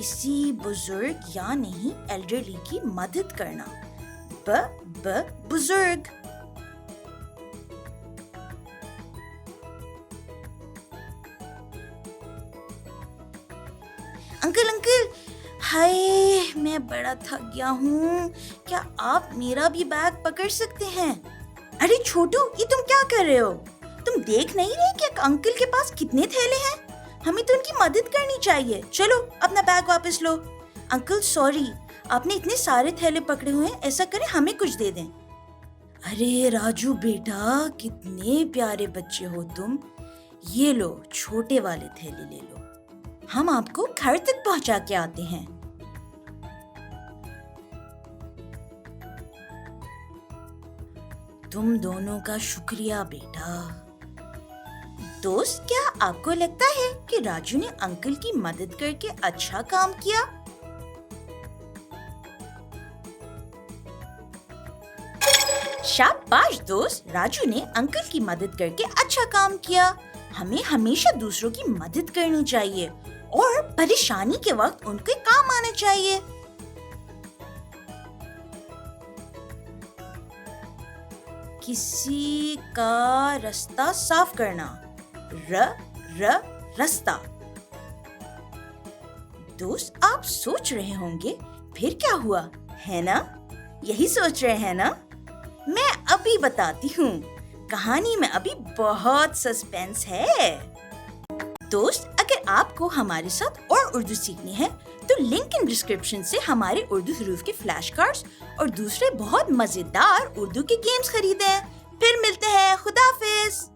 किसी बुजुर्ग या नहीं एल्डरली की मदद करना। बुजुर्ग। अंकल अंकल, हाय मैं बड़ा थक गया हूँ, क्या आप मेरा भी बैग पकड़ सकते हैं? अरे छोटू, ये तुम क्या कर रहे हो? तुम देख नहीं रहे कि अंकल के पास कितने थैले हैं? हमें तो उनकी मदद करनी चाहिए। चलो अपना बैग वापस लो। अंकल सॉरी, आपने इतने सारे थैले पकड़े हुए हैं, ऐसा करें हमें कुछ दे दें। अरे राजू बेटा, कितने प्यारे बच्चे हो तुम। ये लो छोटे वाले थैले ले लो, हम आपको घर तक पहुंचा के आते हैं। तुम दोनों का शुक्रिया बेटा। दोस्त, क्या आपको लगता है कि राजू ने अंकल की मदद करके अच्छा काम किया? शाबाश दोस्त, राजू ने अंकल की मदद करके अच्छा काम किया। हमें हमेशा दूसरों की मदद करनी चाहिए और परेशानी के वक्त उनके काम आना चाहिए। किसी का रास्ता साफ करना। रास्ता। दोस्त, आप सोच रहे होंगे फिर क्या हुआ, है ना? यही सोच रहे हैं ना? मैं अभी बताती हूँ। कहानी में अभी बहुत सस्पेंस है। दोस्त, अगर आपको हमारे साथ और उर्दू सीखनी है तो लिंक इन डिस्क्रिप्शन से हमारे उर्दू हरूफ के फ्लैश कार्ड्स और दूसरे बहुत मजेदार उर्दू के गेम्स खरीदें। फिर मिलते हैं। खुदा हाफिज।